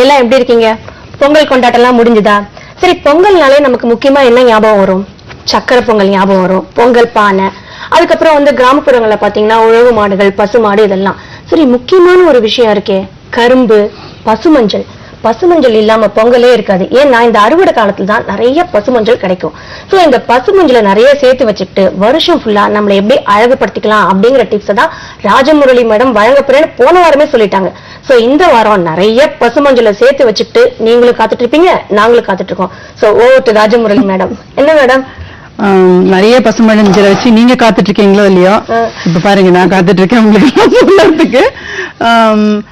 எல்லாம் எப்படி இருக்கீங்க? பொங்கல் கொண்டாட்டம்லாம் முடிஞ்சுதா? சரி, பொங்கல்னாலே நமக்கு முக்கியமா என்ன ஞாபகம் வரும்? சக்கரை பொங்கல் ஞாபகம் வரும், பொங்கல் பானை, அதுக்கப்புறம் வந்து கிராமப்புறங்கள்ல பாத்தீங்கன்னா உழவு மாடுகள், பசு மாடு, இதெல்லாம். சரி, முக்கியமான ஒரு விஷயம் இருக்கே, கரும்பு, பசுமஞ்சள். பசுமஞ்சள் இல்லாம பொங்கலே இருக்காது. ஏன்னா இந்த அறுவடை காலத்துல தான் நிறைய பசுமஞ்சள் கிடைக்கும். சோ இந்த பசுமஞ்சளை நிறைய சேர்த்து வச்சுக்கிட்டு வருஷம் ஃபுல்லா நம்மளை எப்படி அழகுபடுத்திக்கலாம் அப்படிங்கிற டிப்ஸ் தான் ராஜமுரளி மேடம் வழங்க போறேன்னு போன வாரமே சொல்லிட்டாங்க. சோ இந்த வாரம் நிறைய பசுமஞ்சளை சேர்த்து வச்சுக்கிட்டு நீங்களும் காத்துட்டு இருப்பீங்க, நாங்களும் காத்துட்டு இருக்கோம். So over to Rajamurali madam. என்ன மேடம்? நிறைய பசுமஞ்சளை வச்சு நீங்க காத்துட்டு இருக்கீங்களோ இல்லையோ, இப்ப பாருங்க நான் காத்துட்டு இருக்கேன் உங்களுக்கு.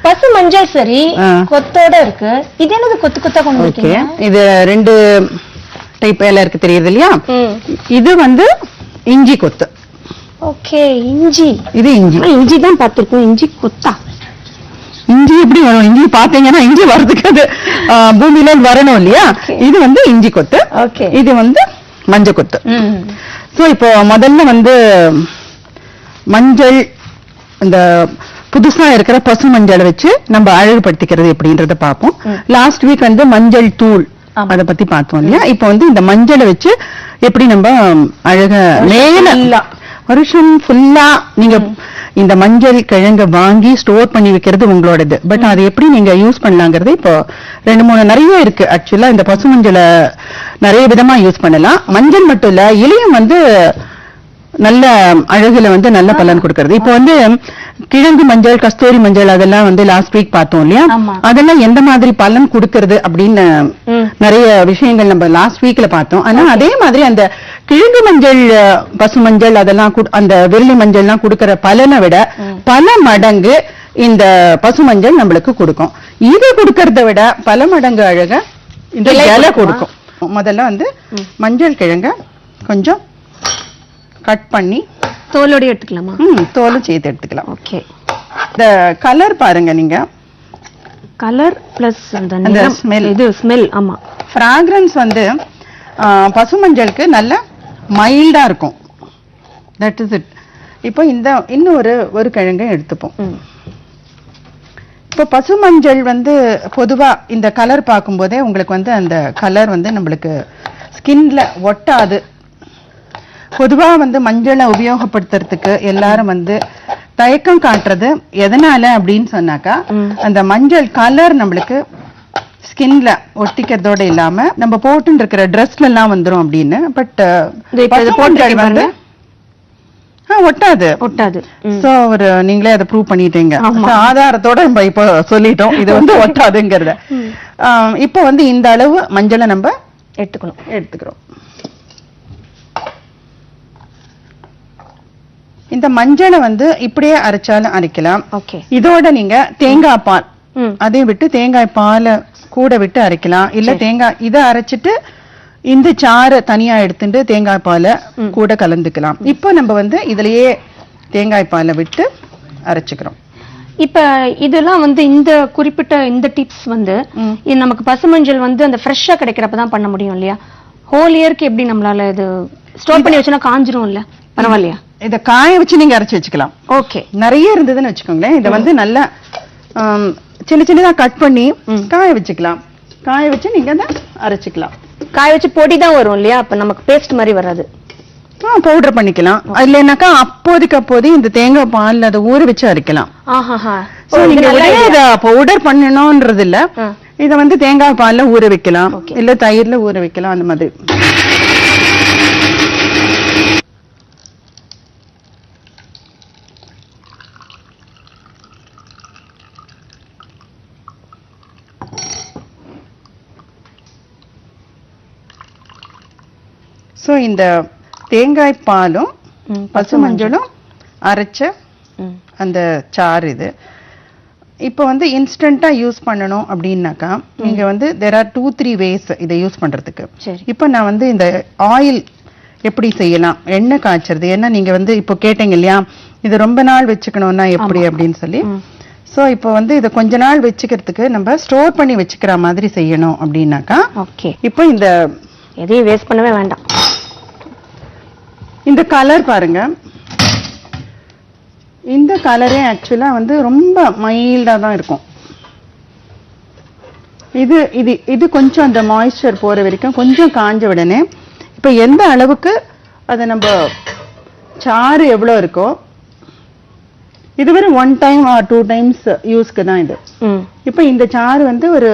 பசுமஞ்சள் சரி கொத்தோட இருக்கு, இது என்னது கொத்து கொத்தா கொண்டு இருக்கீங்க? இது ரெண்டு டைப் இலை இருக்கு, தெரியுது இல்லையா? இது வந்து இஞ்சி கொத்து. ஓகே, இஞ்சி. இது இஞ்சி. இஞ்சி தான் பார்த்திருக்கோம், இஞ்சி கொத்தா. இஞ்சி எப்படி வரும்? இஞ்சி பாத்தீங்கன்னா இஞ்சி வரதுக்கு அது பூமியில வரணும் இல்லையா? இது வந்து இஞ்சி கொத்து. இது வந்து மஞ்சள் கொத்து. சோ இப்போ முதல்ல வந்து மஞ்சள், இந்த புதுசா இருக்கிற பசு மஞ்சளை வச்சு நம்ம அழகுபடுத்திக்கிறது எப்படின்றத பார்ப்போம். லாஸ்ட் வீக் வந்து மஞ்சள் தூள் அதை பத்தி பார்த்தோம் இல்லையா? இப்போ வந்து இந்த மஞ்சளை வச்சு எப்படி நம்ம அழக மேல வருஷம் ஃபுல்லா நீங்க இந்த மஞ்சள் கிழங்க வாங்கி ஸ்டோர் பண்ணி வைக்கிறது உங்களோடது. பட் அது எப்படி நீங்க யூஸ் பண்ணலாங்கிறது இப்போ ரெண்டு மூணு நிறைய இருக்கு. ஆக்சுவலா இந்த பசு மஞ்சளை நிறைய விதமா யூஸ் பண்ணலாம். மஞ்சள் மட்டும் இல்ல, இலையும் வந்து நல்ல அழகுல வந்து நல்ல பலன் கொடுக்கறது. இப்போ வந்து கிழங்கு மஞ்சள், கஸ்தூரி மஞ்சள் அதெல்லாம் வந்து லாஸ்ட் வீக் பார்த்தோம் இல்லையா? அதெல்லாம் எந்த மாதிரி பலன் கொடுக்கறது அப்படின்னு நிறைய விஷயங்கள் நம்ம லாஸ்ட் வீக்ல பார்த்தோம். ஆனா அதே மாதிரி அந்த கிழங்கு மஞ்சள், பசு மஞ்சள், அதெல்லாம் அந்த வெள்ளி மஞ்சள்லாம் கொடுக்கற பலனை விட பல மடங்கு இந்த பசு மஞ்சள் நம்மளுக்கு கொடுக்கும். இது கொடுக்கறத விட பல மடங்கு அழக இந்த இலை கொடுக்கும். முதல்ல வந்து மஞ்சள் கிழங்க கொஞ்சம் கட் பண்ணி தோலோட எடுத்துக்கலாமா? தோலும் சேர்த்து எடுத்துக்கலாம். ஓகே. இந்த கலர் பாருங்க, நீங்க கலர் பிளஸ் அந்த ஸ்மெல், இது ஸ்மெல். ஆமா, ஃப்ராக்ரன்ஸ் வந்து பசுமஞ்சளுக்கு நல்ல மைல்டா இருக்கும். That is it. இப்போ இந்த இன்னொரு ஒரு கிழங்கை எடுத்துப்போம். இப்போ பசுமஞ்சள் வந்து பொதுவா இந்த கலர் பார்க்கும்போதே உங்களுக்கு வந்து அந்த கலர் வந்து நம்மளுக்கு ஸ்கின்ல ஒட்டாது. பொதுவா வந்து மஞ்சளை உபயோகப்படுத்துறதுக்கு எல்லாரும் வந்து தயக்கம் காட்டுறது எதனால அப்படின்னு சொன்னாக்கா, அந்த மஞ்சள் கலர் நம்மளுக்கு ஸ்கின்ல ஒட்டிக்கிறதோட இல்லாம நம்ம போட்டு இருக்கிற ட்ரெஸ்ல எல்லாம் வந்துரும் அப்படின்னு. பட் வந்து ஒட்டாது. சோ ஒரு நீங்களே அதை ப்ரூவ் பண்ணிட்டீங்க, ஆதாரத்தோட நம்ம இப்போ சொல்லிட்டோம் இது வந்து ஒட்டாதுங்கிறத. இப்போ வந்து இந்த அளவு மஞ்சளை நம்ம எடுத்துக்கிறோம். இந்த மஞ்சளை வந்து இப்படியே அரைச்சாலும் அரைக்கலாம். இதோட நீங்க தேங்காய் பால் அதையும் விட்டு தேங்காய் பாலை கூட விட்டு அரைக்கலாம். இல்ல தேங்காய் இதை அரைச்சிட்டு இந்த சாறை தனியா எடுத்துட்டு தேங்காய் பாலை கூட கலந்துக்கலாம். இப்போ நம்ம வந்து இதுலயே தேங்காய் பாலை விட்டு அரைச்சுக்கிறோம். இப்ப இதெல்லாம் வந்து இந்த குறிப்பிட்ட இந்த டிப்ஸ் வந்து நமக்கு பசுமஞ்சள் வந்து அந்த ஃப்ரெஷ்ஷா கிடைக்கிறப்பதான் பண்ண முடியும் இல்லையா? ஹோல் இயருக்கு எப்படி நம்மளால இது ஸ்டோர் பண்ணி வச்சுனா காஞ்சிரும் இல்ல? பரவாயில்லையா? இத காய வச்சு நீங்க அரைச்சு வச்சுக்கலாம். ஓகே. நிறைய இருந்ததுன்னு வச்சுக்கோங்களேன், இதை வந்து நல்லா சின்ன சின்னதா கட் பண்ணி காய வச்சுக்கலாம். காய வச்சு நீங்க அதை அரைச்சுக்கலாம். காய வச்சு பொடி தான் வரும் இல்லையா? அப்ப நமக்கு பேஸ்ட் மாதிரி வராது. பவுடர் பண்ணிக்கலாம். இல்லைன்னாக்கா அப்போதைக்கு இந்த தேங்காய் பால்ல அதை ஊற வச்சு அரைக்கலாம். இத பவுடர் பண்ணணும்ன்றது இல்ல, இத வந்து தேங்காய் பால்ல ஊற வைக்கலாம், இல்ல தயிர்ல ஊற வைக்கலாம், அந்த மாதிரி. சோ இந்த தேங்காய் பாலும் பசுமஞ்சளும் அரைச்ச அந்த சாறு இது. இப்போ வந்து இன்ஸ்டன்டா யூஸ் பண்ணணும் அப்படின்னாக்கா நீங்க வந்து there are 2-3 ways இதை யூஸ் பண்றதுக்கு. இப்போ நான் வந்து இந்த ஆயில் எப்படி செய்யலாம், எண்ணெய் காய்ச்சறது. ஏன்னா நீங்க வந்து இப்போ கேட்டீங்க இல்லையா, இது ரொம்ப நாள் வச்சுக்கணும்னா எப்படி அப்படின்னு சொல்லி. சோ இப்போ வந்து இதை கொஞ்ச நாள் வச்சுக்கிறதுக்கு நம்ம ஸ்டோர் பண்ணி வச்சுக்கிற மாதிரி செய்யணும் அப்படின்னாக்கா இப்போ இந்த எதையும் வேஸ்ட் பண்ணவே வேண்டாம். இந்த கலர் பாருங்க, இந்த கலரே ஆக்சுவலா வந்து ரொம்ப மைல்டா தான் இருக்கும். இது இது இது கொஞ்சம் அந்த மாய்ஸ்சர் போற வரைக்கும் கொஞ்சம் காஞ்ச உடனே இப்ப எந்த அளவுக்கு அதை நம்ம சாறு எவ்வளவு இருக்கோ இது வெறும் 1 டைம் ஆர் 2 டைம்ஸ் யூஸ்க்கு தான் இது. இப்ப இந்த சாறு வந்து ஒரு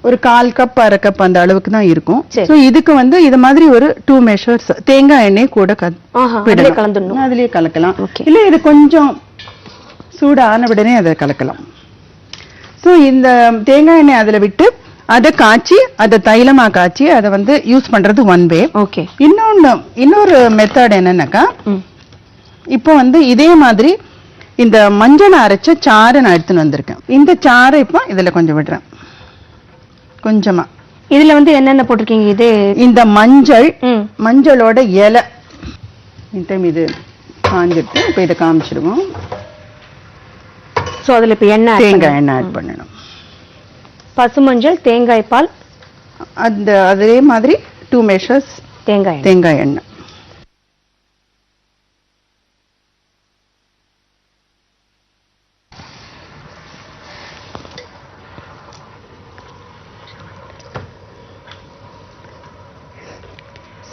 1/4 கப் 1/2 கப் அந்த அளவுக்கு தான் இருக்கும். சோ இதுக்கு வந்து இது மாதிரி ஒரு 2 மெஷர்ஸ் தேங்காய் எண்ணெய் கூட கலந்துடணும். அதுலயே கலக்கலாம். இல்ல இது கொஞ்சம் சூடான உடனே அதை கலக்கலாம். சோ இந்த தேங்காய் எண்ணெய் அதுல விட்டு அதை காய்ச்சி அதை தைலமா காய்ச்சி அதை வந்து யூஸ் பண்றது ஒன் வே. ஓகே. இன்னொரு மெத்தட் என்னன்னாக்கா இப்போ வந்து இதே மாதிரி இந்த மஞ்சள் அரைச்ச சாறு நான் எடுத்துன்னு வந்திருக்கேன். இந்த சாறை இப்போ இதுல கொஞ்சம் விடுறேன். கொஞ்சமா இதுல வந்து என்னென்ன போட்டிருக்கீங்க? இது இந்த மஞ்சளோட இலை இது காஞ்சிட்டு இப்ப இதை காமிச்சிருவோம். சோ அதுல இப்ப தேங்காய் எண்ணெய் ஆட் பண்ணணும். பசுமஞ்சள், தேங்காய் பால், அதே மாதிரி 2 மெஷர்ஸ் தேங்காய் எண்ணெய்.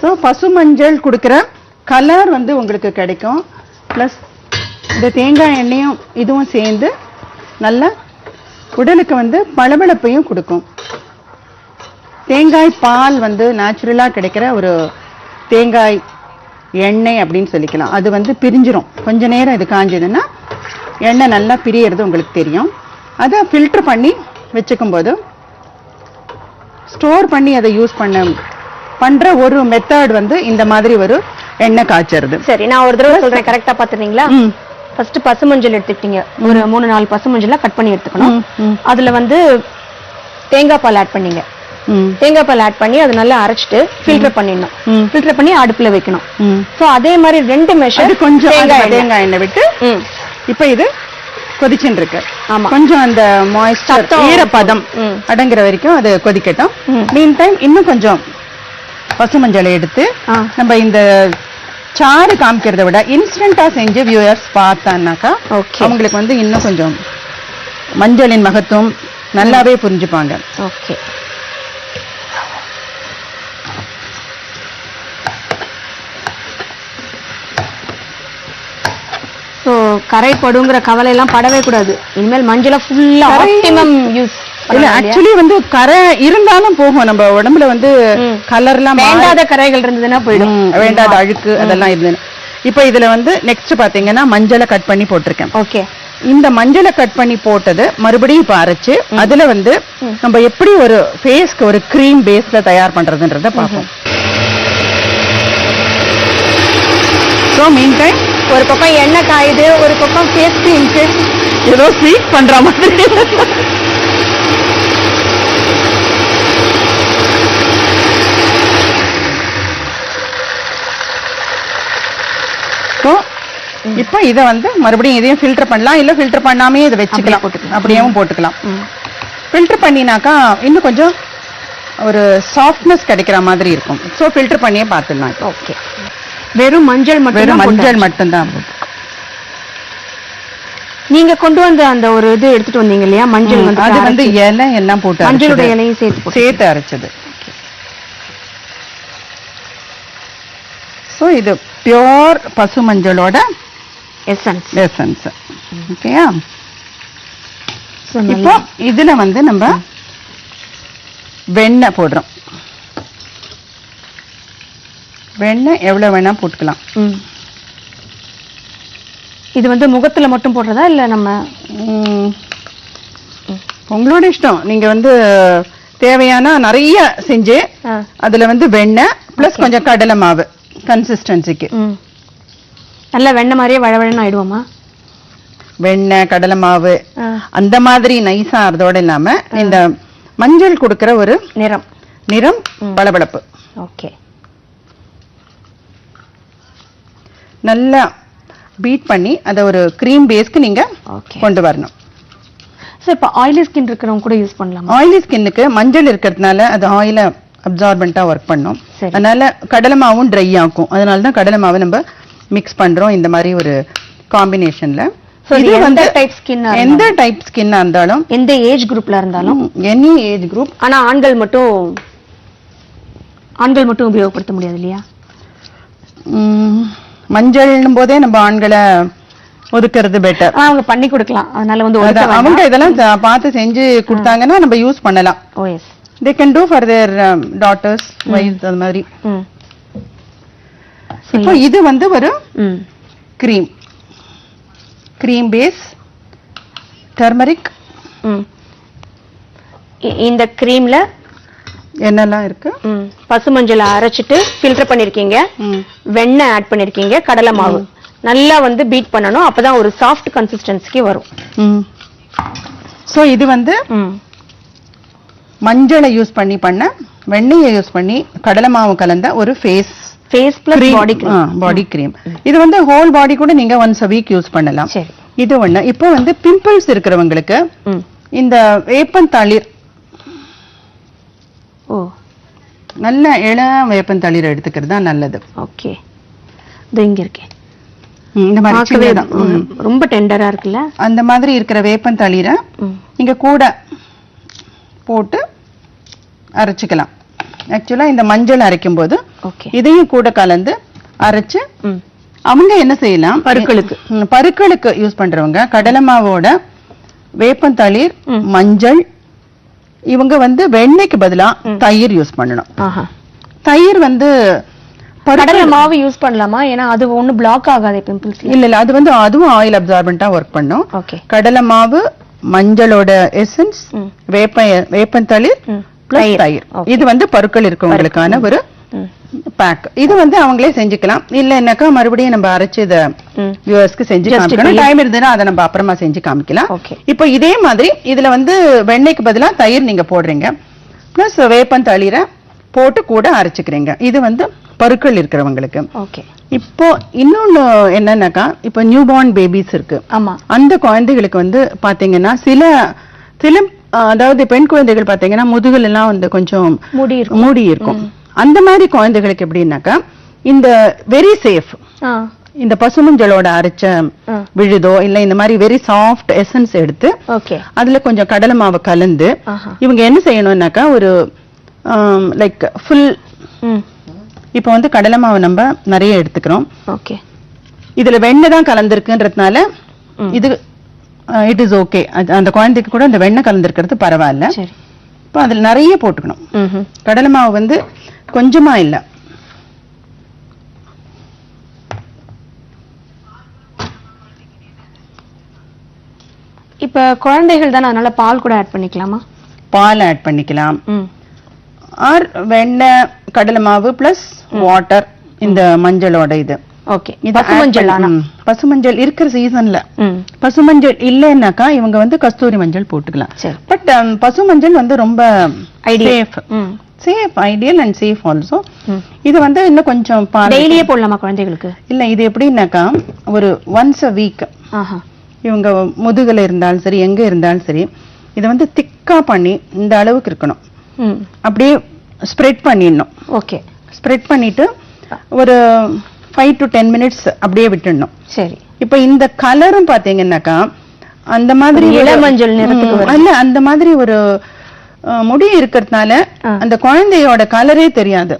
ஸோ பசுமஞ்சள் கொடுக்குற கலர் வந்து உங்களுக்கு கிடைக்கும். ப்ளஸ் இந்த தேங்காய் எண்ணெயும் இதுவும் சேர்ந்து நல்ல உடலுக்கு வந்து பளபளப்பையும் கொடுக்கும். தேங்காய் பால் வந்து நேச்சுரலாக கிடைக்கிற ஒரு தேங்காய் எண்ணெய் அப்படின்னு சொல்லிக்கலாம். அது வந்து பிரிஞ்சிரும். கொஞ்ச நேரம் இது காஞ்சதுன்னா எண்ணெய் நல்லா பிரியறது உங்களுக்கு தெரியும். அதை ஃபில்டர் பண்ணி வச்சுக்கும் போது ஸ்டோர் பண்ணி அதை யூஸ் பண்ற ஒரு மெத்தட் வந்து இந்த மாதிரி ஒரு எண்ணெய் காய்ச்சறது. சரி, நான் ஒரு தடவை சொல்றேன், கரெக்டா பாத்துறீங்களா? ஃபர்ஸ்ட் பசுமஞ்சள் எடுத்துக்கிட்டீங்க. ஒரு 3-4 பசுமஞ்சளா கட் பண்ணி எடுத்துக்கணும். அதுல வந்து தேங்காய் பால் ஆட் பண்ணீங்க. தேங்காய் பால் ஆட் பண்ணி அது நல்லா அரைச்சிட்டு ஃபில்டர் பண்ணிடணும். ஃபில்டர் பண்ணி அடுப்புல வைக்கணும். சோ அதே மாதிரி 2 மெஷர் கொஞ்சம் தேங்காய் எண்ணெய் விட்டு இப்ப இது கொதிச்சுட்டு இருக்கு. கொஞ்சம் அந்த மாய்ஸ்சர் ஈரப்பதம் அடங்குற வரைக்கும் அது கொதிக்கட்டும். மீன் டைம் இன்னும் கொஞ்சம் பசுமஞ்சளை எடுத்து நம்ம இந்த சாறு காமிக்கிறத விட இன்ஸ்டன்டா செஞ்சு வியூயர்ஸ் பார்த்தான்னாக்கா அவங்களுக்கு வந்து இன்னும் கொஞ்சம் மஞ்சளின் மகத்துவம் நல்லாவே புரிஞ்சுப்பாங்க. ஓகே. சோ கரைப்படுங்கிற கவலை எல்லாம் படவே கூடாது. இனிமேல் மஞ்சளை ஃபுல்லா ஆப்டிமம் யூஸ். இல்ல ஆக்சுவலி வந்து கரை இருந்தாலும் போகும். நம்ம உடம்புல வந்து கலர்லாம் வேண்டாத கரைகள் இருந்ததுன்னா போயிடும். வேண்டாத அழுக்கு அதெல்லாம் இருந்தது. இப்ப இதுல வந்து நெக்ஸ்ட் பாத்தீங்கன்னா மஞ்சளை கட் பண்ணி போட்டிருக்கேன். ஓகே. இந்த மஞ்சளை கட் பண்ணி போட்டது மறுபடியும் இப்ப அரைச்சு அதுல வந்து நம்ம எப்படி ஒரு ஃபேஸ்க்கு ஒரு கிரீம் பேஸ்ல தயார் பண்றதுன்றத பார்ப்போம். சோ மீன் டைம் ஒரு பக்கம் எண்ணெய் காயுது, ஒரு பக்கம் ஃபேஸ் கிரீம்க்கு ஏதோ ஸ்வீட் பண்ற மாதிரி. இப்ப இத வந்து மறுபடியும் இதையும் ஃபில்டர் பண்ணலாம். இல்ல ஃபில்டர் பண்ணாமே இதை வச்சுக்கலாம், அப்படியேவும் போட்டுக்கலாம். ஃபில்டர் பண்ணினாக்கா இன்னும் கொஞ்சம் ஒரு சாஃப்ட்னஸ் கிடைக்கிற மாதிரி இருக்கும். சோ ஃபில்டர் பண்ணியே பார்த்துடலாம். ஓகே. வெறும் மஞ்சள் மட்டும்தான். நீங்க கொண்டு வந்த அந்த ஒரு இது எடுத்துட்டு வந்தீங்க இல்லையா, மஞ்சள் வந்து அது வந்து இலை எல்லாம் போட்டு மஞ்சளோட இலையும் சேர்த்து அரைச்சது. சோ இது பியோர் பசு மஞ்சளோட எசன்ஸ். ஓகேயா? இப்போ இதுல வந்து நம்ம வெண்ணெய் போடுறோம். வெண்ணெய் எவ்வளவு வேணா போட்டுக்கலாம். இது வந்து முகத்துல மட்டும் போடுறதா இல்ல நம்ம உங்களோட இஷ்டம். நீங்க வந்து தேவையான நிறைய செஞ்சு அதுல வந்து வெண்ணெய் பிளஸ் கொஞ்சம் கடலை மாவு கன்சிஸ்டன்சிக்கு. நல்ல வெண்ணெய் மாதிரியே வழவழன்னு ஆயிடுவோமா? வெண்ணெய் கடலை மாவு அந்த மாதிரி நைஸா அதோட இல்லாம இந்த மஞ்சள் கொடுக்கிற ஒரு நிறம் பளபளப்பு. ஓகே. நல்லா பீட் பண்ணி அத ஒரு கிரீம் பேஸ்க்கு நீங்க கொண்டு வரணும். சோ இப்ப ஆயிலி ஸ்கின் இருக்கிறவங்க கூட யூஸ் பண்ணலாம். ஆயிலி ஸ்கின்னுக்கு மஞ்சள் இருக்கிறதுனால அது ஆயில அப்சார்பண்டா ஒர்க் பண்ணும். அதனால கடலை மாவும் ட்ரை ஆகும். அதனால தான் கடலை மாவை நம்ம மிக்ஸ் பண்றோம் இந்த மாதிரி ஒரு காம்பினேஷன்ல. இது வந்து டைப் ஸ்கின், எந்த டைப் ஸ்கின்னா இருந்தாலும், எந்த ஏஜ் குரூப்ல இருந்தாலும், எனி ஏஜ் குரூப். ஆனா ஆண்கள் மட்டும் உபயோகப்படுத்த முடியாது இல்லையா? மஞ்சள்னும் போதே நம்ம ஆண்களை ஒதுக்குறது பெட்டர். அவங்க பண்ணி கொடுக்கலாம், அதனால வந்து அவங்க இதெல்லாம் பார்த்து செஞ்சு கொடுத்தாங்கன்னா நம்ம யூஸ் பண்ணலாம். ஓ S, they can do for their daughters, wives, அது மாதிரி. இப்போ இது வந்து ஒரு cream base turmeric. இந்த creamல என்னெல்லாம் இருக்கு? பசுமஞ்சளை அரைச்சிட்டு ஃபில்டர் பண்ணிருக்கீங்க, வெண்ணெய் ஆட் பண்ணிருக்கீங்க, கடலை மாவு நல்லா வந்து பீட் பண்ணனும், அப்பதான் ஒரு சாஃப்ட் கன்சிஸ்டன்சிக்கு வரும். சோ இது வந்து மஞ்சளை யூஸ் பண்ண வெண்ணெயை யூஸ் பண்ணி கடலை மாவு கலந்த ஒரு ஃபேஸ் பிளஸ் பாடி கிரீம். இது வந்து ஹோல் பாடி கூட நீங்க ஒன்ஸ் a வீக் யூஸ் பண்ணலாம். இது ஒண்ணு. இப்போ வந்து பிம்பிள்ஸ் இருக்கிறவங்களுக்கு இந்த வேப்பந்தளிர், நல்ல இளம் வேப்பந்தளிர் எடுத்துக்கிறது தான் நல்லது. ஓகே, இது இங்க இருக்கு. இந்த மாதிரி ரொம்ப டெண்டரா இருக்குல்ல, அந்த மாதிரி இருக்கிற வேப்பந்தளிரை இங்க கூட போட்டு அரைச்சுக்கலாம். ஆக்சுவலா இந்த மஞ்சள் அரைக்கும் போது இதையும் கூட கலந்து அரைச்சு அவங்க என்ன செய்யலாம், பருக்களுக்கு யூஸ் பண்றவங்க கடலை மாவோட வேப்பந்தளிர், மஞ்சள், இவங்க வந்து வெண்ணெய்க்கு பதிலா தயிர் யூஸ் பண்ணணும். தயிர் வந்து கடலை மாவு யூஸ் பண்ணலாமா? ஏன்னா அது ஒண்ணு பிளாக் ஆகாதே பிம்பிள்ஸ். இல்ல அது வந்து அதுவும் ஆயில் அப்சார்பன்ட்டா ஒர்க் பண்ணும். கடலை மாவு, மஞ்சளோட எசன்ஸ், வேப்பந்தளிர் பிளஸ் தயிர், இது வந்து பருக்கள் இருக்கவங்களுக்கான ஒரு பேக். இது வந்து அவங்களே செஞ்சுக்கலாம். இல்லைன்னாக்கா மறுபடியும் நம்ம அரைச்சு இத வியூவர்ஸ்க்கு செஞ்சு காமிக்கணும். டைம் இருந்ததுன்னா அதை நம்ம அப்புறமா செஞ்சு காமிக்கலாம். இப்போ இதே மாதிரி இதுல வந்து வெண்ணெய்க்கு பதிலா தயிர் நீங்க போடுறீங்க, பிளஸ் வேப்பந்தளிரை போட்டு கூட அரைச்சுக்கிறீங்க. இது வந்து பருக்கள் இருக்கிறவங்களுக்கு. இப்போ இன்னொன்னு என்னன்னாக்கா, இப்போ நியூ பார்ன் பேபிஸ் இருக்கு, அந்த குழந்தைகளுக்கு வந்து பாத்தீங்கன்னா சில அதாவது பெண் குழந்தைகள் பாத்தீங்கன்னா முதுகுல எல்லாம் வந்து கொஞ்சம் மூடி இருக்கும். அந்த மாதிரி குழந்தைகளுக்கு எப்படின்னாக்கா இந்த வெரி சேஃப், இந்த பசுமஞ்சளோட அரைச்ச விழுதோ இல்ல இந்த மாதிரி வெரி சாஃப்ட் எசன்ஸ் எடுத்து அதுல கொஞ்சம் கடலை மாவு கலந்து இவங்க என்ன செய்யணும்னாக்கா ஒரு லைக் ஃபுல், இப்ப வந்து கடலை மாவு நம்ம நிறைய எடுத்துக்கிறோம். இதுல வெண்ணெய் தான் கலந்துருக்குன்றதுனால இது இட் இஸ் ஓகே. அந்த குழந்தைக்கு கூட அந்த வெண்ணெய் கலந்துருக்கிறது பரவாயில்ல. இப்ப அதுல நிறைய போட்டுக்கணும். கடலை மாவு வந்து கொஞ்சமா இல்ல. இப்ப குழந்தைகள் தானே, அதனால பால் கூட ஆட் பண்ணிக்கலாமா? பால் ஆட் பண்ணிக்கலாம். ஆர் வெண்ணெய், கடலை மாவு பிளஸ் வாட்டர், இந்த மஞ்சளோட இது. பசுமஞ்சள் இருக்கிற சீசன்ல, பசுமஞ்சள் இல்லைன்னாக்கா இவங்க வந்து கஸ்தூரி மஞ்சள் போட்டுக்கலாம். பட் பசுமஞ்சள் வந்து ரொம்ப safe, ideal and safe also. இது வந்து இன்னும் கொஞ்சம் டெய்லியே போடலாமா குழந்தைகளுக்கு? இல்ல, இது எப்படின்னாக்கா ஒரு ஒன்ஸ் a வீக் இவங்க முதுகுல இருந்தாலும் சரி எங்க இருந்தாலும் சரி இதை வந்து திக்கா பண்ணி இந்த அளவுக்கு இருக்கணும், அப்படியே ஸ்ப்ரெட் பண்ணிடணும். ஸ்ப்ரெட் பண்ணிட்டு ஒரு 5 to 10 minutes அப்படியே விட்டுடணும். சரி. இப்ப இந்த கலரும் பாத்தீங்கன்னாக்கா அந்த மாதிரி இளமஞ்சள் நிறத்துக்கு இல்ல, அந்த மாதிரி ஒரு முடி இருக்கிறதுனால அந்த குழந்தையோட கலரே தெரியாது.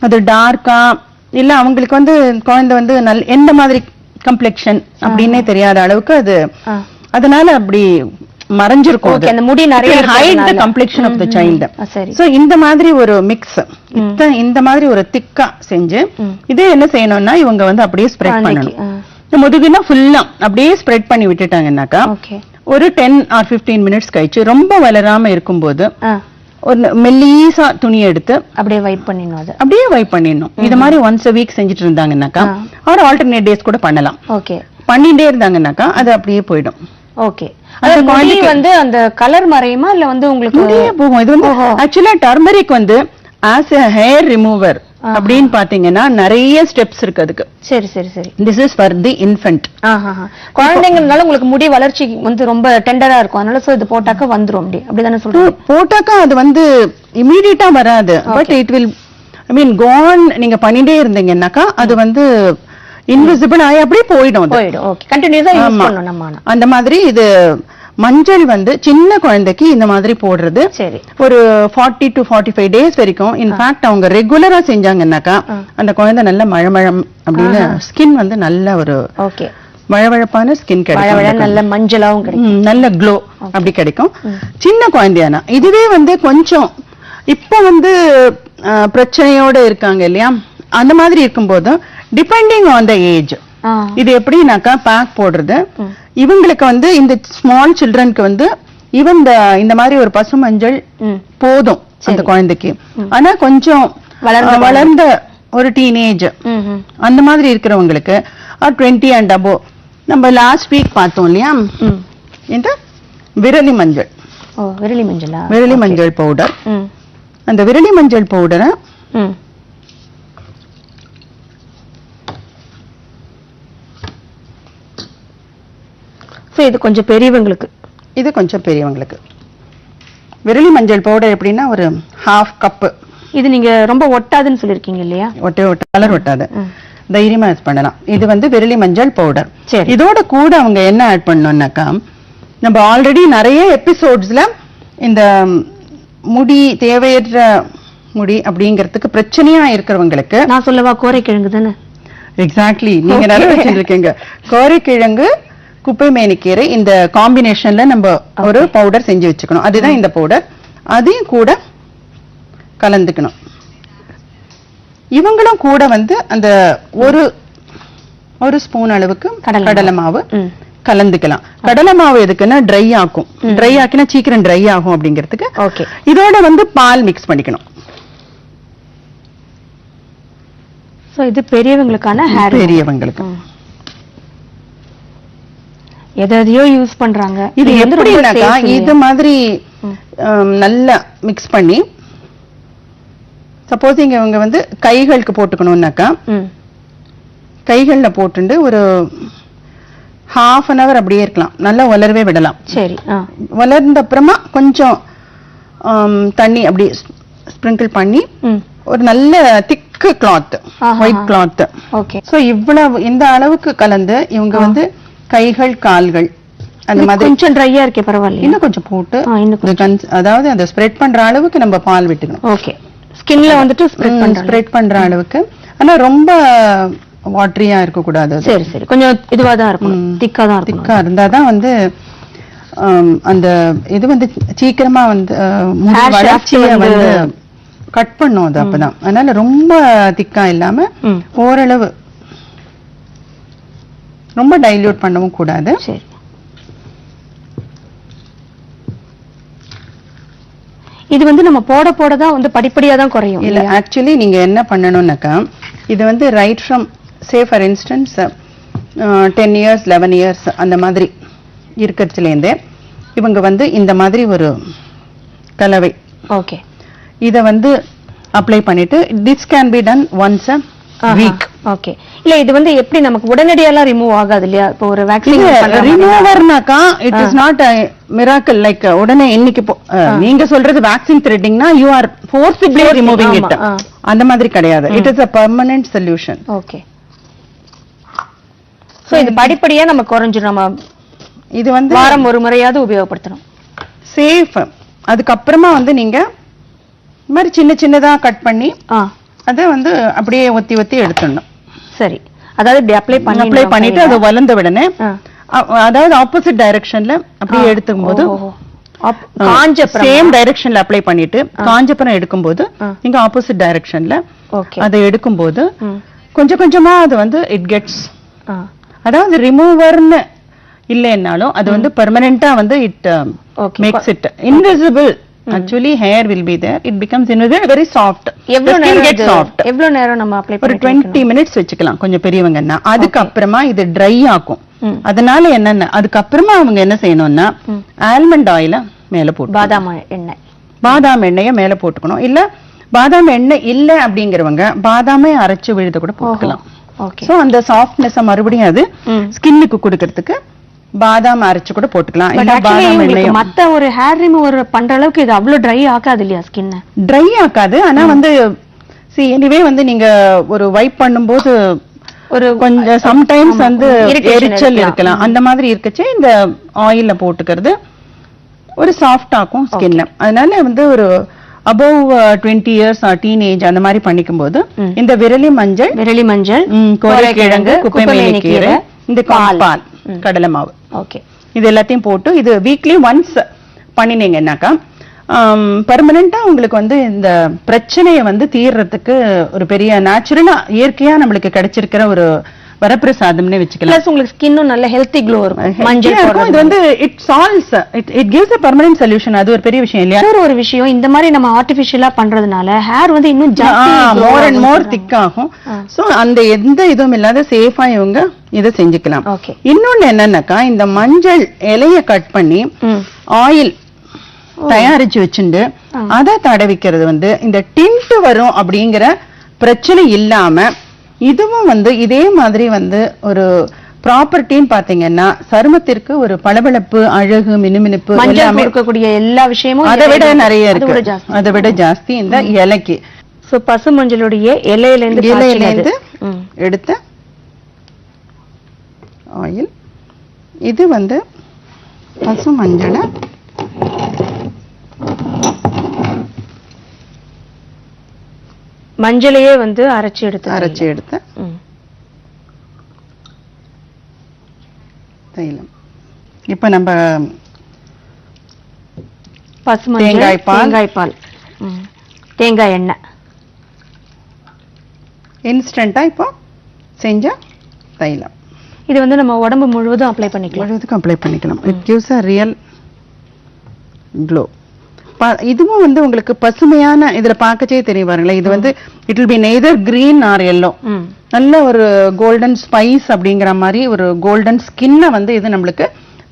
அது டார்க்கா இல்ல அவங்களுக்கு வந்து குழந்தை வந்து எந்த மாதிரி கம்ப்ளெக்ஷன் அப்படின்னே தெரியாத அளவுக்கு அது, அதனால அப்படி மறைஞ்சிருக்கும். அந்த முடி நிறைய hide the complexion of the child. So இந்த மாதிரி ஒரு மிக்ஸ், இந்த மாதிரி ஒரு திக்கா செஞ்சு இதே என்ன செய்யணும்னா இவங்க வந்து அப்படியே ஸ்ப்ரெட் பண்ணணும். இந்த முதுகுனா ஃபுல்லா அப்படியே ஸ்ப்ரெட் பண்ணி விட்டுட்டாங்கன்னாக்கா ஒரு 10 or 15 minutes கழிச்சு ரொம்ப வளராம இருக்கும்போது ஒரு மெல்லிசா துணி எடுத்து அப்படியே வைப் பண்ணிடணும். இது மாதிரி ஒன்ஸ் a வீக் செஞ்சுட்டு இருந்தாங்கன்னாக்கா ஆர் ஆல்டர்னேட் டேஸ் கூட பண்ணலாம். பண்ணிட்டே இருந்தாங்கன்னாக்கா அது அப்படியே போயிடும். வந்து அந்த கலர் மறையுமா இல்ல வந்து உங்களுக்கு போகும்? இது வந்து ஆக்சுவலா டர்மரிக் வந்து ஆஸ் a ஹேர் ரிமூவர் அப்படின்னு பாத்தீங்கன்னா நிறைய ஸ்டெப்ஸ் இருக்கு அதுக்கு. சரி சரி சரி. This is for the infant. குழந்தைங்கனால உங்களுக்கு முடி வளர்ச்சி வந்து ரொம்ப டெண்டரா இருக்கும், அதனால சோ இது போட்டாக்க வந்துரும். அப்படிதானே சொல்றீங்க? போட்டாக்கா அது வந்து இமிடியேட்டா வராது, but it will I mean gone. நீங்க பண்ணிட்டே இருந்தீங்கன்னாக்கா அது வந்து இன்விசிபிள் ஆகி அப்படியே போயிடும் அது. போயிடும். ஓகே, கண்டினியூஸா யூஸ் ஆமா. பண்ணனும் நம்ம. அந்த மாதிரி இது மஞ்சள் வந்து சின்ன குழந்தைக்கு இந்த மாதிரி போடுறது சரி ஒரு 40 to 45 டேஸ் வரைக்கும். இன்ஃபேக்ட் அவங்க ரெகுலரா செஞ்சாங்கன்னாக்கா அந்த குழந்தை நல்ல மழமழம் அப்படின்னு ஸ்கின் வந்து நல்ல ஒரு ஓகே மழவழப்பான ஸ்கின் கிடைக்கும், நல்ல மஞ்சளாவும் கிடைக்கும், நல்ல க்ளோ அப்படி கிடைக்கும் சின்ன குழந்தையானா. இதுவே வந்து கொஞ்சம் இப்ப வந்து பிரச்சனையோட இருக்காங்க இல்லையா, அந்த மாதிரி இருக்கும்போது டிபெண்டிங் ஆன் த ஏஜ் இது எப்படின்னாக்கா பேக் போடுறது இவங்களுக்கு வந்து இந்த ஸ்மால் சில்ட்ரனுக்கு வந்து ஈவன் இந்த மாதிரி ஒரு பசு மஞ்சள் போதும் அந்த குழந்தைக்கு. ஆனா கொஞ்சம் வளர்ந்த ஒரு டீனேஜ் அந்த மாதிரி இருக்கிறவங்களுக்கு 20 and above நம்ம லாஸ்ட் வீக் பார்த்தோம் இல்லையா இந்த விரலி மஞ்சள். விரலி மஞ்சள் பவுடர். அந்த விரலி மஞ்சள் பவுடரை இது கொஞ்சம் பெரியவங்களுக்கு, இது கொஞ்சம் பெரியவங்களுக்கு. விரலி மஞ்சள் பவுடர் எப்படின்னா ஒரு 1/2 கப். இது நீங்க ரொம்ப ஒட்டாதுன்னு சொல்லிருக்கீங்க இல்லையா? கலர் ஒட்டாது, தைரியமா யூஸ் பண்ணலாம். இது வந்து விரலி மஞ்சள் பவுடர். இதோட கூட அவங்க என்ன ஆட் பண்ணணும்னாக்கா, நம்ம ஆல்ரெடி நிறைய எபிசோட்ஸ்ல இந்த முடி தேவையற்ற முடி அப்படிங்கிறதுக்கு பிரச்சனையா இருக்கிறவங்களுக்கு நான் சொல்லவா, கோரைக்கிழங்கு தானே? எக்ஸாக்ட்லி, நீங்க நல்லா வச்சிருக்கீங்க. கோரைக்கிழங்கு குப்பை மேனிக்கீரை இந்த காம்பினேஷன்ல நம்ம ஒரு பவுடர் செஞ்சு வச்சுக்கணும். அதுதான் இந்த பவுடர். அதையும் கூட கலந்துக்கணும். இவங்களும் கூட வந்து அந்த ஒரு ஸ்பூன் அளவுக்கு கடலை மாவு கலந்துக்கலாம். கடலை மாவு எதுக்குன்னா ட்ரை ஆக்கும், ட்ரை ஆக்கினா சீக்கிரம் ட்ரை ஆகும் அப்படிங்கிறதுக்கு. ஓகே, இதோட வந்து பால் மிக்ஸ் பண்ணிக்கணும். சோ இது பெரியவங்களுக்கான ஹேர். பெரியவங்களுக்கு எதையோ யூஸ் பண்றாங்க. இது எப்படின்னாக்கா இது மாதிரி நல்லா மிக்ஸ் பண்ணி சப்போஸ் இவங்க வந்து கைகளுக்கு போட்டுக்கணும்னாக்கா கைகள்ல போட்டுண்டு ஒரு 1/2 an hour அப்படியே இருக்கலாம், நல்லா வளரவே விடலாம். சரி, வளர்ந்த அப்புறமா கொஞ்சம் தண்ணி அப்படி ஸ்ப்ரிங்கிள் பண்ணி ஒரு நல்ல திக்கு cloth, white cloth. Okay, so இவ்வளவு இந்த அளவுக்கு கலந்து இவங்க வந்து கைகள் கால்கள் அந்த மாதிரி கொஞ்சம் ட்ரையா இருக்கே பரவாயில்ல, இன்னும் கொஞ்சம் போட்டு அதாவது அந்த ஸ்ப்ரெட் பண்ற அளவுக்கு நம்ம பால் விட்டுக்கணும். ஓகே, ஸ்கின்ல வந்துட்டு ஸ்ப்ரெட் பண்ற அளவுக்கு. ஆனா ரொம்ப வாட்டரியா இருக்க கூடாது. சரி சரி, கொஞ்சம் இதுவா தான் இருக்கும், திக்கா தான் இருக்கும். திக்கா இருந்தாதான் வந்து அந்த இது வந்து சீக்கிரமா வந்து வளர்ச்சியை வந்து கட் பண்ணும் அது அப்பதான். அதனால ரொம்ப திக்கா இல்லாம ஓரளவு, ரொம்ப டைல்யூட் பண்ணவும் கூடாது. சரி, இது வந்து நம்ம போட போட தான் வந்து படிப்படியா தான் குறையும். இல்ல, ஆக்சுவலி நீங்க என்ன பண்ணணும்னாக்கா, இது வந்து right from say for instance 10 years 11 years அந்த மாதிரி இருக்கிறதுலேருந்தே இவங்க வந்து இந்த மாதிரி ஒரு கலவை. ஓகே, இத வந்து அப்ளை பண்ணிட்டு this can be done once a week. Okay, இல்ல இது வந்து எப்படி நமக்கு உடனடியெல்லாம் ரிமூவ் ஆகாது இல்லையா? இப்போ ஒரு வேக்சின் ரிமூவர்னாக்கா it is not miracle like உடனே இன்னைக்கு நீங்க சொல்றது வேக்சின் த்ரெட்டிங்னா you are forcibly removing it, அந்த மாதிரி கிடையாது. It is a permanent solution. Okay, so இது படிப்படியா நம்ம குறைஞ்சிரும். நம்ம இது வந்து வாரம் ஒரு முறையாவது உபயோகப்படுத்தணும். சேஃப். அதுக்கு அப்புறமா வந்து நீங்க இந்த மாதிரி சின்ன சின்னதா கட் பண்ணி அதை வந்து அப்படியே ஒத்தி ஒத்தி எடுத்துடணும். சரி, அதாவது இப்படி அப்ளை பண்ணிட்டு அது வளர்ந்த உடனே அதாவது ஆப்போசிட் டைரக்ஷன்ல அப்படியே எடுக்கும்போது சேம் டைரக்ஷன்ல அப்ளை பண்ணிட்டு காஞ்சப்புறம் எடுக்கும்போது நீங்க ஆப்போசிட் டைரக்ஷன்ல அதை எடுக்கும்போது கொஞ்சம் கொஞ்சமா அது வந்து இட் கெட்ஸ், அதாவது ரிமூவர்னு இல்லைன்னாலும் அது வந்து பெர்மனண்டா வந்து it makes it invisible. Actually hair will be there, it becomes invisible, very soft. எவ்வளவு நேரம் நம்ம அப்ளை ஒரு 20 minutes வச்சுக்கலாம் கொஞ்சம் பெரியவங்கன்னா. அதுக்கு அப்புறமா இது ட்ரை ஆகும். அதனால என்னன்னா அதுக்கு அப்புறமா அவங்க என்ன செய்யணும்னா ஆல்மண்ட் ஆயில மேல போட்டு, பாதாம் எண்ணெய மேல போட்டுக்கணும். இல்ல பாதாம் எண்ணெய் இல்ல அப்படிங்கிறவங்க பாதாமே அரைச்சு விழுத கூட போட்டுக்கலாம். சோ அந்த சாஃப்ட்னஸ் மறுபடியும் அது ஸ்கின்னுக்கு கொடுக்கறதுக்கு பாதாம் அரைச்சு கூட போட்டுக்கலாம். இல்ல பாதாம் எண்ணெய் மத்த ஒரு ஹேர் ரிமூவர் பண்ற அளவுக்கு இது அவ்வளவு ட்ரை ஆகாது இல்லையா? ஸ்கின் ட்ரை ஆகாது. ஆனா வந்து எனிவே வந்து நீங்க ஒரு வைப் பண்ணும்போது ஒரு கொஞ்சம் சம்டைம்ஸ் வந்து எரிச்சல் இருக்கலாம். அந்த மாதிரி இருக்கச்சே இந்த ஆயில்ல போட்டுக்கிறது ஒரு சாஃப்ட் ஆக்கும் ஸ்கின். அதனால வந்து ஒரு above 20 years டீனேஜ் அந்த மாதிரி பண்ணிக்கும் போது இந்த விரலி மஞ்சள், கோரைக்கிழங்கு, குப்பைமேனிக்கீரை, இந்த பால், கடலை மாவு, ஓகே, இது எல்லாத்தையும் போட்டு இது வீக்லி ஒன்ஸ் பண்ணினீங்கன்னாக்கா பர்மனண்டா உங்களுக்கு வந்து இந்த பிரச்சனையை வந்து தீர்றதுக்கு ஒரு பெரிய நேச்சுரலா இயற்கையா நம்மளுக்கு கிடைச்சிருக்கிற ஒரு வரப்பிரசாதம்னே வச்சுக்கலாம். பிளஸ் உங்களுக்கு ஸ்கின்னும் நல்ல ஹெல்த்தி க்ளோ இருக்கும். மஞ்சள் இருக்கும். இது வந்து it solves, it gives a permanent solution. அது ஒரு பெரிய விஷயம் இல்லையா? ஒரு விஷயம் இந்த மாதிரி நம்ம ஆர்டிபிஷியலா பண்றதுனால ஹேர் வந்து இன்னும் மோர் அண்ட் மோர் திக் ஆகும். சோ அந்த எந்த இதுவும் இல்லாத சேஃபா இவங்க இதை செஞ்சுக்கலாம். இன்னொன்னு என்னன்னாக்கா இந்த மஞ்சள் இலைய கட் பண்ணி ஆயில் தயாரிச்சு வச்சுண்டு அதை தடவிக்கிறது வந்து இந்த டிண்ட் வரும் அப்படிங்கிற பிரச்சனை இல்லாம இதுவும் வந்து இதே மாதிரி வந்து ஒரு ப்ராப்பர்ட்டின்னு பாத்தீங்கன்னா சருமத்திற்கு ஒரு பளபளப்பு, அழகு, மினுமினுப்பு எல்லாமே இருக்கக்கூடிய எல்லா விஷயமும் அதை விட நிறைய இருக்கு. அதை விட ஜாஸ்தி இந்த இலைக்கு. சோ பசு மஞ்சளுடைய இலையிலிருந்து எடுத்த ஆயில், இது வந்து பசு மஞ்சளை மஞ்சளையே வந்து அரைச்சு எடுத்து தைலம். இப்ப நம்ம தேங்காய் பால், தேங்காய் எண்ணெய் இன்ஸ்டன்டா இப்போ செஞ்ச தைலம். இது வந்து நம்ம உடம்பு முழுவதும் அப்ளை பண்ணிக்கலாம். It gives a real glow. இதுவும் வந்து உங்களுக்கு பசுமையான இதுல பாக்கச்சே தெரியும் பாருங்களேன். இது வந்து it will be neither green R yellow. நல்ல ஒரு கோல்டன் ஸ்பைஸ் அப்படிங்கிற மாதிரி ஒரு கோல்டன் ஸ்கின்னை வந்து இது நம்மளுக்கு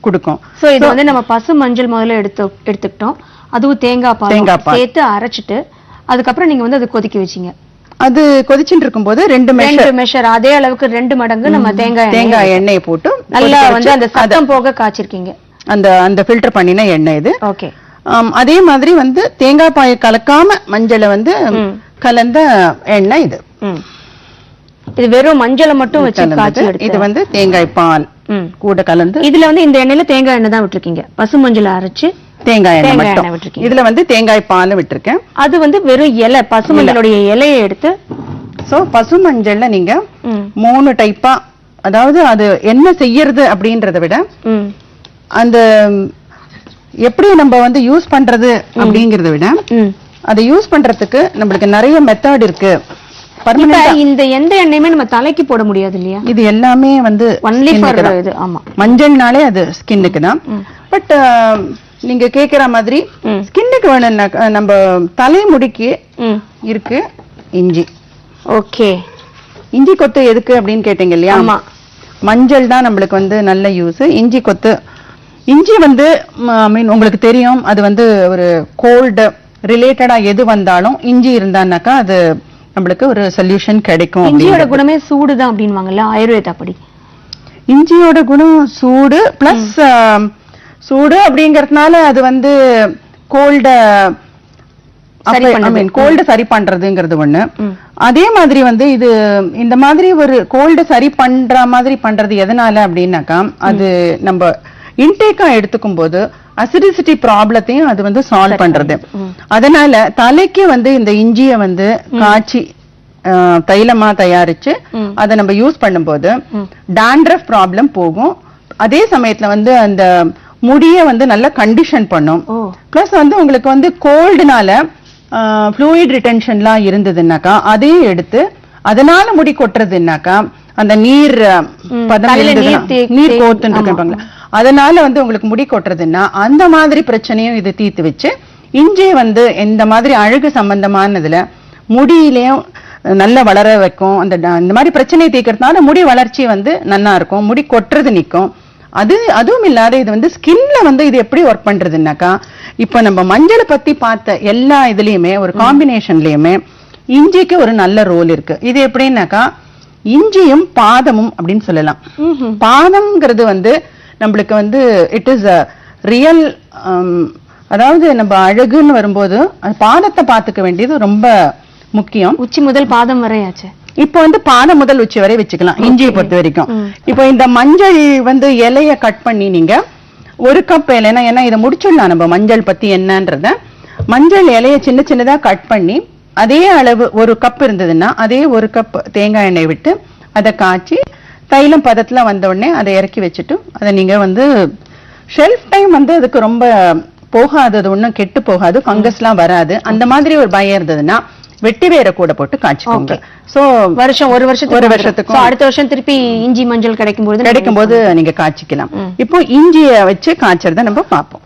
கொடுக்கும். சோ இது வந்து நம்ம பசு மஞ்சள் முதல்ல எடுத்துக்கிட்டோம். அதுவும் தேங்காய் பால் சேர்த்து அரைச்சிட்டு அதுக்கப்புறம் நீங்க வந்து அது கொதிக்க வச்சீங்க. அது கொதிச்சுட்டு இருக்கும்போது ரெண்டு மெஷர் அதே அளவுக்கு 2 மடங்கு நம்ம தேங்காய் எண்ணெயை போட்டு நல்லா வந்து அந்த சத்தம் போக காய்ச்சிருக்கீங்க. அந்த ஃபில்டர் பண்ணின எண்ணெய் இது. ஓகே. அதே மாதிரி வந்து தேங்காய் பாயை கலக்காம மஞ்சளை வந்து கலந்த எண்ணெய் இது. இது வெறும் மஞ்சளை மட்டும் வச்சு காய்ச்சி எடுத்து இது வந்து தேங்காய் பால் கூட கலந்து இதுல வந்து இந்த எண்ணெயில தேங்காய் எண்ணெய் தான் விட்டுருக்கீங்க. பசு மஞ்சளை அரைச்சு தேங்காய் எண்ணெய் விட்டுருக்கீங்க. இதுல வந்து தேங்காய் பால் விட்டுருக்கேன். அது வந்து வெறும் இலை, பசு மஞ்சளுடைய இலையை எடுத்து. சோ பசு மஞ்சள்ல நீங்க 3 டைப்பா, அதாவது அது என்ன செய்யறது அப்படின்றத விட அந்த எப்படி நம்ம வந்து யூஸ் பண்றது அப்படிங்கறத விட அதை யூஸ் பண்றதுக்கு நம்மளுக்கு நிறைய மெத்தட் இருக்கு. இந்த எந்த எண்ணெயுமே நம்ம தலைக்கு போட முடியாது இல்லையா? இது எல்லாமே வந்து ஒன்லி ஃபார் இது. ஆமா, மஞ்சள்னாலே அது ஸ்கின்னுக்கு தான். பட் நீங்க கேக்குற மாதிரி ஸ்கின்னுக்கு வேணும்னா நம்ம தலைமுடிக்கு இருக்கு இஞ்சி. ஓகே. இஞ்சி கொத்து எதுக்கு அப்படின்னு கேட்டீங்க இல்லையா? ஆமா, மஞ்சள் தான் நம்மளுக்கு வந்து நல்ல யூஸ். இஞ்சி கொத்து, இஞ்சி வந்து உங்களுக்கு தெரியும் அது வந்து ஒரு கோல்டு ரிலேட்டடா எது வந்தாலும் இஞ்சி இருந்தானாக்கா அது நம்மளுக்கு ஒரு சொல்யூஷன் கிடைக்கும். இஞ்சியோட குணமே சூடுதான் அப்படின்வாங்கல்ல ஆயுர்வேத படி. இஞ்சியோட குணம் சூடு பிளஸ் சூடு அப்படிங்கறதுனால அது வந்து கோல்டு சரி பண்றதுங்கிறது ஒண்ணு. அதே மாதிரி வந்து இது இந்த மாதிரி ஒரு கோல்டு சரி பண்ற மாதிரி பண்றது எதனால அப்படின்னாக்கா அது நம்ம இன்டேக்கா எடுத்துக்கும் போது அசிடிசிட்டி ப்ராப்ளத்தையும் அது வந்து சால்வ் பண்றது. அதனால தலைக்கு வந்து இந்த இஞ்சிய வந்து காய்ச்சி தைலமா தயாரிச்சு அதை நம்ம யூஸ் பண்ணும்போது டாண்ட்ரஃப் ப்ராப்ளம் போகும். அதே சமயத்துல வந்து அந்த முடிய வந்து நல்ல கண்டிஷன் பண்ணும். பிளஸ் வந்து உங்களுக்கு வந்து கோல்டுனால ஃப்ளூயிட் ரிட்டென்ஷன்லாம் இருந்ததுன்னாக்கா அதையும் எடுத்து அதனால முடி கொட்டுறதுனாக்கா அந்த நீர் நீர் கோத்துன்னு இருப்பாங்களா அதனால வந்து உங்களுக்கு முடி கொட்டுறதுன்னா அந்த மாதிரி பிரச்சனையும் இது தீர்த்து வச்சு இஞ்சி வந்து இந்த மாதிரி அழகு சம்பந்தமானதுல முடியிலையும் நல்லா வளர வைக்கும். அந்த இந்த மாதிரி பிரச்சனையை தீர்க்கறதுனால முடி வளர்ச்சி வந்து நல்லா இருக்கும், முடி கொட்டுறது நிற்கும். அதுவும் இல்லாத இது வந்து ஸ்கின்ல வந்து இது எப்படி ஒர்க் பண்றதுன்னாக்கா இப்ப நம்ம மஞ்சளை பத்தி பார்த்த எல்லா இதுலயுமே ஒரு காம்பினேஷன்லயுமே இஞ்சிக்கு ஒரு நல்ல ரோல் இருக்கு. இது எப்படின்னாக்கா இஞ்சியும் பாதமும் அப்படின்னு சொல்லலாம். பாதம்ங்கிறது வந்து நம்மளுக்கு வந்து இட் இஸ் அ ரியல், அதாவது நம்ம அழகுன்னு வரும்போது பாதத்தை பார்த்துக்க வேண்டியது ரொம்ப முக்கியம். உச்சி முதல் பாதம் வரையாச்சு. இப்போ வந்து பாதம் முதல் உச்சி வரை வச்சுக்கலாம் இஞ்சியை பொறுத்த வரைக்கும். இப்போ இந்த மஞ்சள் வந்து இலைய கட் பண்ணி நீங்க 1 கப் இலைனா, ஏன்னா இதை முடிச்சிடலாம் நம்ம மஞ்சள் பத்தி என்னன்றத. மஞ்சள் இலைய சின்ன சின்னதா கட் பண்ணி அதே அளவு 1 கப் இருந்ததுன்னா அதே 1 கப் தேங்காய் எண்ணெய் விட்டு அதை காய்ச்சி தைலம் பதத்துல வந்த உடனே அதை இறக்கி வச்சுட்டு அதை நீங்க வந்து ஷெல்ஃப் டைம் வந்து அதுக்கு ரொம்ப போகாது, அது ஒன்றும் கெட்டு போகாது, ஃபங்கஸ்லாம் வராது. அந்த மாதிரி ஒரு பயம் இருந்ததுன்னா வெட்டி வேற கூட போட்டு காய்ச்சிக்கோங்க. சோ வருஷம் ஒரு வருஷத்துக்கு அடுத்த வருஷம் திருப்பி இஞ்சி மஞ்சள் கிடைக்கும் போது நீங்க காய்ச்சிக்கலாம். இப்போ இஞ்சிய வச்சு காய்ச்சறத நம்ம பார்ப்போம்.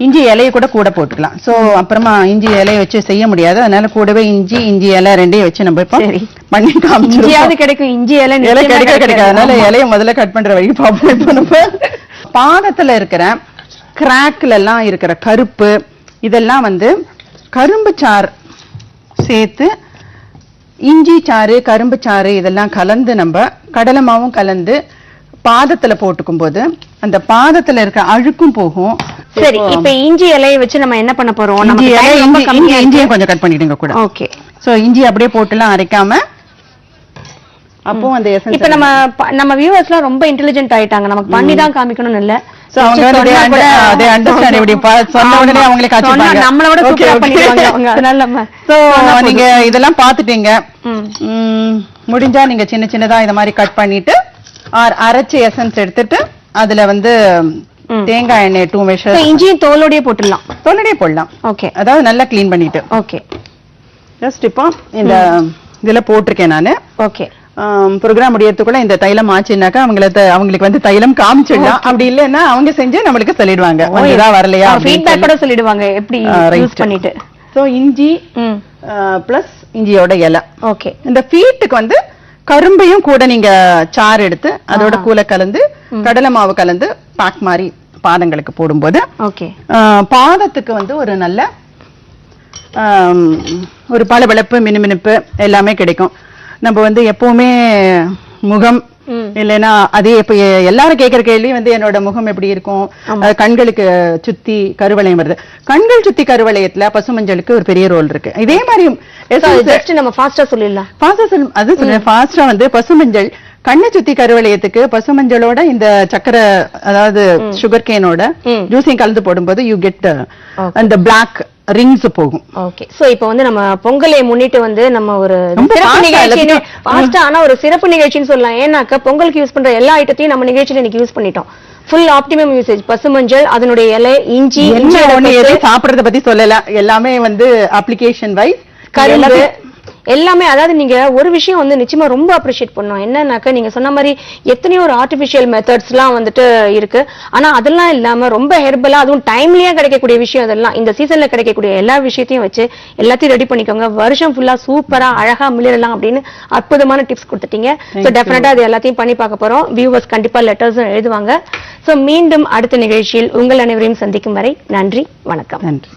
இஞ்சி இலையை கூட போட்டுக்கலாம். சோ அப்புறமா இஞ்சி இலையை வச்சு செய்ய முடியாது, அதனால கூடவே இஞ்சி இலை ரெண்டையும் வச்சு நம்ம இப்போ பண்ணி காமிச்சிருவோம். கிடைக்கும் இஞ்சி இலை கிடைக்காது, அதனால இலையை முதல்ல கட் பண்ற வழி பார்ப்போம். இப்போ நம்ம பாதத்துல இருக்கிற கிராக்ல எல்லாம் இருக்கிற கருப்பு இதெல்லாம் வந்து கரும்பு சாறு சேர்த்து இஞ்சி சாறு கரும்பு சாறு இதெல்லாம் கலந்து நம்ம கடலை மாவும் கலந்து பாதத்துல போட்டுக்கும் போது அந்த பாதத்துல இருக்க அழுக்கும் போகும். சரி, இப்ப இஞ்சி இலையை வச்சு நம்ம என்ன பண்ண போறோம்? இஞ்சியை கொஞ்சம் கட் பண்ணிடுங்க கூட. ஓகே. சோ இஞ்சி அப்படியே போட்டுலாம் அரைக்காம அப்போ அந்த எசன்ஸ். இப்ப நம்ம வியூவர்ஸ்லாம் ரொம்ப இன்டெலிஜென்ட் ஆயிட்டாங்க, நமக்கு பண்ணி தான் காமிக்கணும்னு இல்ல. சோ அவங்க they understand எப்படி சொன்ன உடனே அவங்களே காட்சிப்பாங்க, நம்மளோட சூப்பரா பண்ணிடுவாங்க அவங்க. அதனால சோ நீங்க இதெல்லாம் பாத்துட்டீங்க. முடிஞ்சா நீங்க சின்ன சின்னதா இந்த மாதிரி கட் பண்ணிட்டு அரைச்ச எசன்ஸ் எடுத்துட்டு அதுல வந்து தேங்காய் எண்ணெய் 2 measures. இஞ்சியும் தோலோடயே போடலாம். ஓகே. அதாவது நல்லா க்ளீன் பண்ணிட்டு. ஓகே. ஜஸ்ட் இப்போ இந்த இதுல போட்டிருக்கேன் நானு. ஓகே. ப்ரோக்ராம் முடியறதுக்குள்ள இந்த தைலம் ஆச்சுனாக்கா அவங்களுக்கு வந்து தைலம் காமிச்சிடலாம். அப்படி இல்லைன்னா அவங்க செஞ்சு நம்மளுக்கு சொல்லிடுவாங்க வந்துதான் வரலையா, ஃபீட்பேக் கூட சொல்லிடுவாங்க எப்படி யூஸ் பண்ணிட்டு. சோ இஞ்சி பிளஸ் இஞ்சியோட இலை. ஓகே. இந்த ஃபீட்டுக்கு வந்து கரும்பையும் கூட நீங்க சாறு எடுத்து அதோட கூல கலந்து கடலை மாவு கலந்து பாக் மாதிரி பாதங்களுக்கு போடும்போது ஓகே பாதத்துக்கு வந்து ஒரு நல்ல ஒரு பளபளப்பு மினுமினுப்பு எல்லாமே கிடைக்கும். நம்ம வந்து எப்பவுமே முகம் இல்லைன்னா அதே இப்ப எல்லாரும் கேட்கிற கேள்வி வந்து என்னோட முகம் எப்படி இருக்கும், கண்களுக்கு சுத்தி கருவளையம் வருது. கண்கள் சுத்தி கருவளையத்துல பசுமஞ்சளுக்கு ஒரு பெரிய ரோல் இருக்கு. இதே மாதிரி நம்ம ஃபாஸ்டா சொல்லிடலாம். அது சொல்றேன், ஃபாஸ்டா வந்து பசுமஞ்சள் கண்ணை சுத்தி கருவளையத்துக்கு பசுமஞ்சளோட இந்த சக்கரை அதாவது சுகர் கேனோட ஜூஸையும் கலந்து போடும்போது யூ கெட் அந்த பிளாக் ரிங்ஸ் போகும். ஓகே. சோ இப்போ வந்து நம்ம பொங்கலை முன்னிட்டு வந்து நம்ம ஒரு சிறப்பு நிகழ்ச்சி ஃபாஸ்டா ஆனா ஒரு சிறப்பு நிகழ்ச்சின்னு சொல்லலாம். ஏன்னாக்க பொங்கலுக்கு யூஸ் பண்ற எல்லா ஐட்டத்தையும் நம்ம நிகழ்ச்சியில இன்னைக்கு யூஸ் பண்ணிட்டோம். Full optimum usage. பசுமஞ்சள், அதனுடைய இலை, இஞ்சி சாப்பிடறத பத்தி சொல்லல, எல்லாமே வந்து அப்ளிகேஷன் வைஸ் கரும்பு எல்லாமே. அதாவது நீங்க ஒரு விஷயம் வந்து நிச்சயமா ரொம்ப அப்ரிஷியேட் பண்ணோம். என்னன்னாக்க நீங்க சொன்ன மாதிரி எத்தனையோ ஒரு ஆர்டிபிஷியல் மெத்தட்ஸ் எல்லாம் வந்துட்டு இருக்கு. ஆனா அதெல்லாம் இல்லாம ரொம்ப ஹெர்பலா அதுவும் டைம்லயே கிடைக்கக்கூடிய விஷயம் அதெல்லாம் இந்த சீசன்ல கிடைக்கக்கூடிய எல்லா விஷயத்தையும் வச்சு எல்லாத்தையும் ரெடி பண்ணிக்கோங்க. வருஷம் ஃபுல்லா சூப்பரா அழகா மிளிரலாம் அப்படின்னு அற்புதமான டிப்ஸ் கொடுத்துட்டீங்க. சோ டெஃபினட்டா அது எல்லாத்தையும் பண்ணி பார்க்க போறோம். வியூவர்ஸ் கண்டிப்பா லெட்டர்ஸும் எழுதுவாங்க. சோ மீண்டும் அடுத்த நிகழ்ச்சியில் உங்கள் அனைவரையும் சந்திக்கும் வரை நன்றி, வணக்கம். நன்றி.